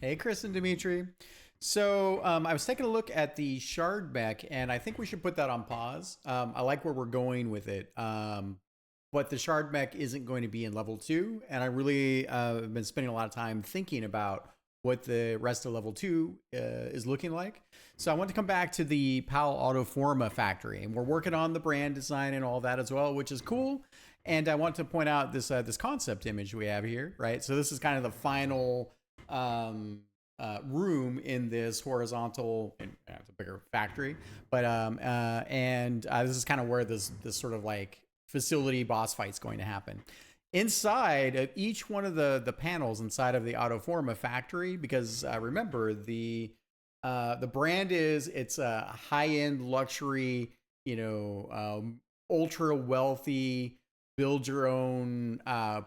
Hey, Chris and Dimitri. I was taking a look at the shard mech, and I think we should put that on pause. I like where we're going with it, but the shard mech isn't going to be in level two, and I really have been spending a lot of time thinking about what the rest of level two is looking like. So I want to come back to the PAL Autoforma factory, and we're working on the brand design and all that as well, which is cool. And I want to point out this concept image we have here, right? So this is kind of the final um, room in this horizontal, and it's a bigger factory, but this is kind of where this sort of like facility boss fight is going to happen. Inside of each one of the panels inside of the Autoforma factory, because remember the brand is it's a high end luxury, ultra wealthy, build your own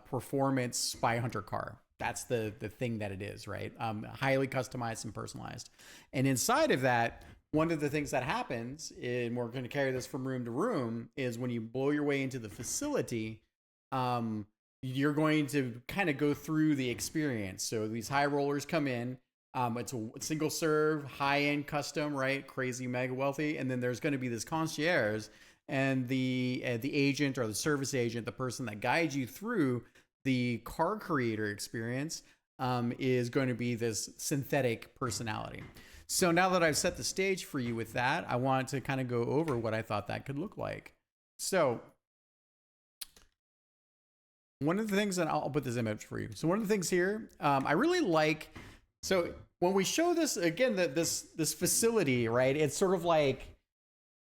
performance spy hunter car. That's the thing that it is, right? Highly customized and personalized. And inside of that, one of the things that happens, and we're going to carry this from room to room, is when you blow your way into the facility, you're going to kind of go through the experience. So these high rollers come in. It's a single serve, high end custom, right? Crazy, mega wealthy. And then there's going to be this concierge, and the agent or the service agent, the person that guides you through the car creator experience, is going to be this synthetic personality. So now that I've set the stage for you with that, I want to kind of go over what I thought that could look like. So one of the things, and I'll put this image for you. So one of the things here, I really like. So when we show this again, this facility, right? It's sort of like,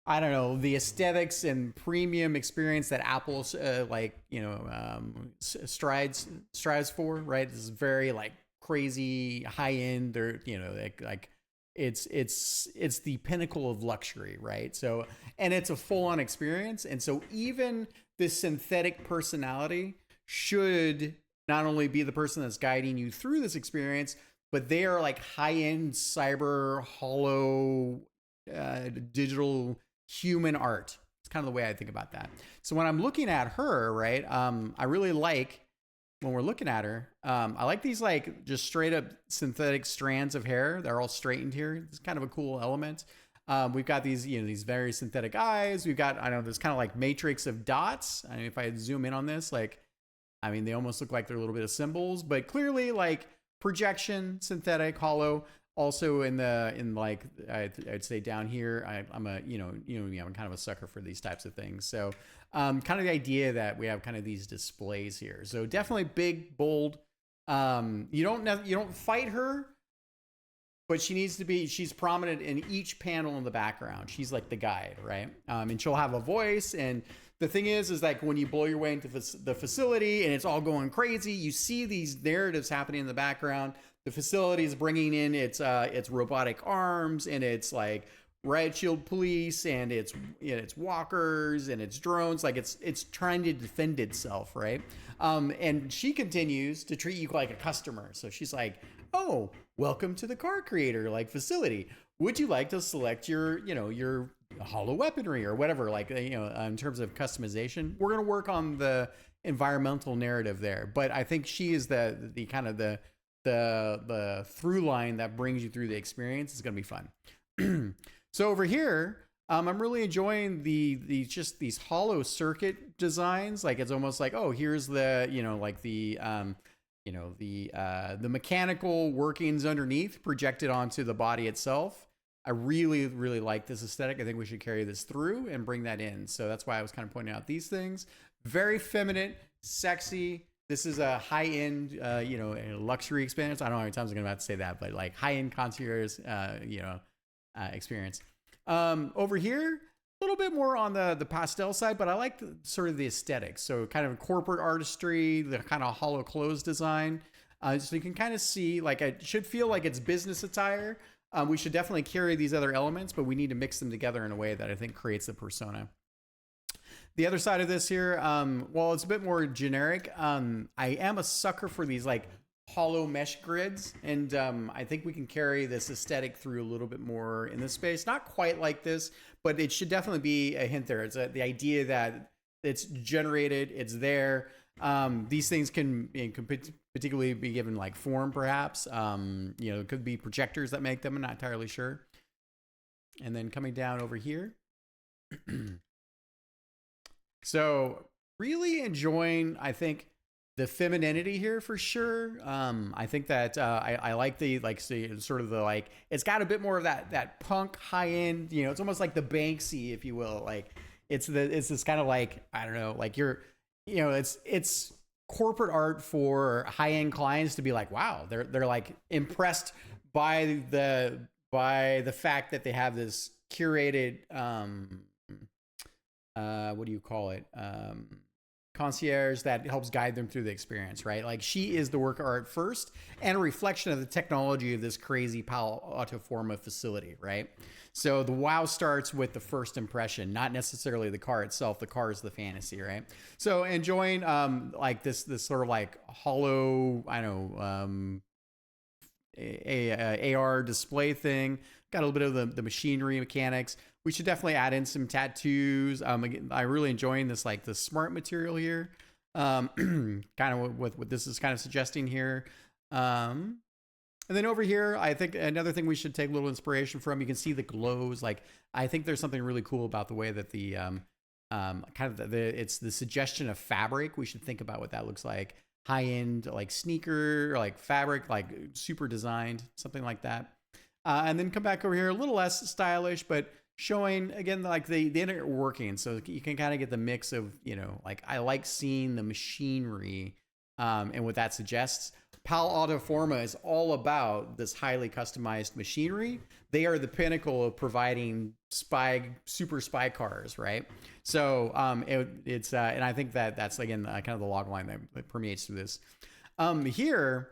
I don't know, the aesthetics and premium experience that Apple strives for, right? This is very like crazy high end, or like it's the pinnacle of luxury, right? So, and it's a full on experience, and so even this synthetic personality should not only be the person that's guiding you through this experience, but they are like high end cyber hollow digital human art. It's kind of the way I think about that. So when I'm looking at her, right, I really like when we're looking at her. I like these like just straight up synthetic strands of hair. They're all straightened here. It's kind of a cool element. We've got these very synthetic eyes. We've got, I don't know, this kind of like matrix of dots. I mean, if I zoom in on this, like, I mean, they almost look like they're a little bit of symbols, but clearly like projection, synthetic, hollow. Also in like I'd say down here, I'm a I'm kind of a sucker for these types of things. So kind of the idea that we have kind of these displays here. So definitely big, bold. You don't fight her, but she's prominent in each panel in the background. She's like the guide, right? And she'll have a voice. And the thing is like when you blow your way into the facility and it's all going crazy, you see these narratives happening in the background. The facility is bringing in its robotic arms, and it's like riot shield police, and it's walkers, and it's drones. Like it's trying to defend itself, right? And she continues to treat you like a customer. So she's like, "Oh, welcome to the car creator like facility. Would you like to select your hollow weaponry or whatever?" Like in terms of customization, we're gonna work on the environmental narrative there, but I think she is the kind of the through line that brings you through the experience. Is going to be fun. So over here, I'm really enjoying just these hollow circuit designs. Like it's almost like, oh, here's the the mechanical workings underneath projected onto the body itself. I really, really like this aesthetic. I think we should carry this through and bring that in. So that's why I was kind of pointing out these things. Very feminine, sexy. This is a high-end, luxury experience. I don't know how many times I'm going to have to say that, but like high-end concierge, experience. Over here, a little bit more on the pastel side, but I like sort of the aesthetics. So kind of corporate artistry, the kind of hollow clothes design. So you can kind of see, like, it should feel like it's business attire. We should definitely carry these other elements, but we need to mix them together in a way that I think creates the persona. The other side of this here, while it's a bit more generic, I am a sucker for these like hollow mesh grids, and I think we can carry this aesthetic through a little bit more in this space. Not quite like this, but it should definitely be a hint there. It's the idea that it's generated, it's there. These things can particularly be given like form, perhaps. It could be projectors that make them. I'm not entirely sure. And then coming down over here. So really enjoying, I think, the femininity here for sure. I think that I like the sort of the like it's got a bit more of that punk high end. It's almost like the Banksy, if you will. Like it's this kind of like I don't know, like it's corporate art for high end clients to be like, wow, they're like impressed by the fact that they have this curated what do you call it? Concierge that helps guide them through the experience, right? Like she is the work of art first and a reflection of the technology of this crazy PAL Autoforma facility, right? So the wow starts with the first impression, not necessarily the car itself. The car is the fantasy, right? So enjoying like this sort of like hollow, I don't know, a AR display thing. Got a little bit of the machinery mechanics. We should definitely add in some tattoos. Again, I'm really enjoying this, like the smart material here. Kind of what this is kind of suggesting here. And then over here, I think another thing we should take a little inspiration from. You can see the glows. Like I think there's something really cool about the way that the it's the suggestion of fabric. We should think about what that looks like. High end, like sneaker, like fabric, like super designed, something like that. And then come back over here, a little less stylish, but showing again like the inner working, so you can kind of get the mix of like I like seeing the machinery and what that suggests. PAL Autoforma is all about this highly customized machinery. They are the pinnacle of providing super spy cars, right? So it's and I think that's again kind of the log line that permeates through this. Here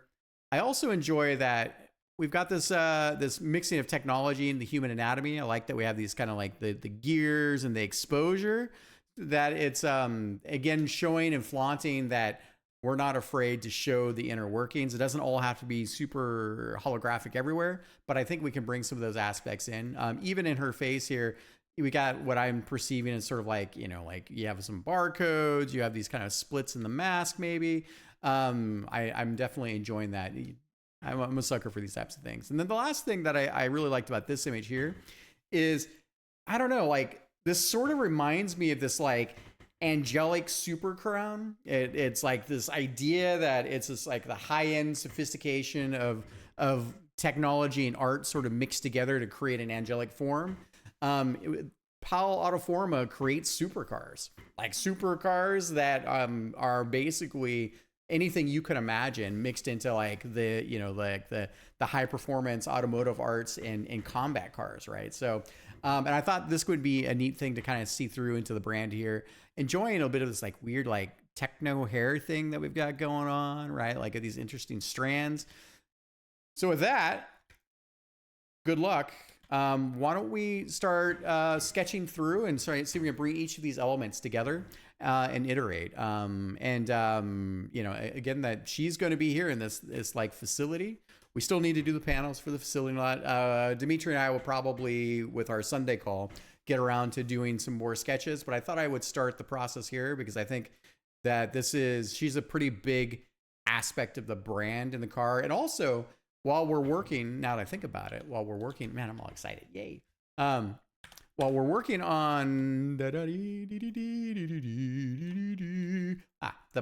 I also enjoy that we've got this mixing of technology and the human anatomy. I like that we have these kind of like the gears and the exposure, that it's again showing and flaunting that we're not afraid to show the inner workings. It doesn't all have to be super holographic everywhere, but I think we can bring some of those aspects in. Even in her face here, we got what I'm perceiving as sort of like, like you have some barcodes, you have these kind of splits in the mask maybe. I'm definitely enjoying that. I'm a sucker for these types of things. And then the last thing that I really liked about this image here is, I don't know, like this sort of reminds me of this like angelic super crown. It's like this idea that it's just like the high end sophistication of technology and art sort of mixed together to create an angelic form. PAL Autoforma creates supercars, like supercars that are basically anything you can imagine mixed into like the high performance automotive arts and combat cars, right? So and I thought this would be a neat thing to kind of see through into the brand here. Enjoying a bit of this like weird like techno hair thing that we've got going on, right? Like these interesting strands. So with that, good luck. Why don't we start sketching through and see if we can bring each of these elements together and iterate. Again, that she's going to be here in this like facility. We still need to do the panels for the facility lot. Dimitri and I will probably, with our Sunday call, get around to doing some more sketches. But I thought I would start the process here because I think that she's a pretty big aspect of the brand in the car. And also, while we're working, now that I think about it, man, I'm all excited. Yay. While we're working on the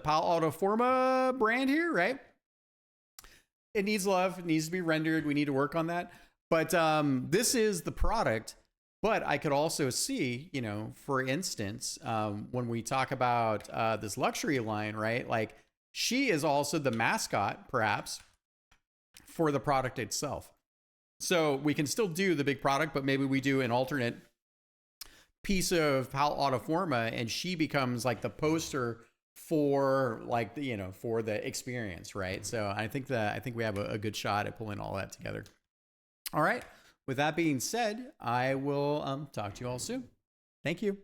PAL Autoforma brand here, right? It needs love. It needs to be rendered. We need to work on that. But this is the product. But I could also see, for instance, when we talk about this luxury line, right? Like she is also the mascot, perhaps, for the product itself. So we can still do the big product, but maybe we do an alternate piece of PAL Autoforma, and she becomes like the poster for like for the experience, right? So I think we have a good shot at pulling all that together. All right. With that being said, I will talk to you all soon. Thank you.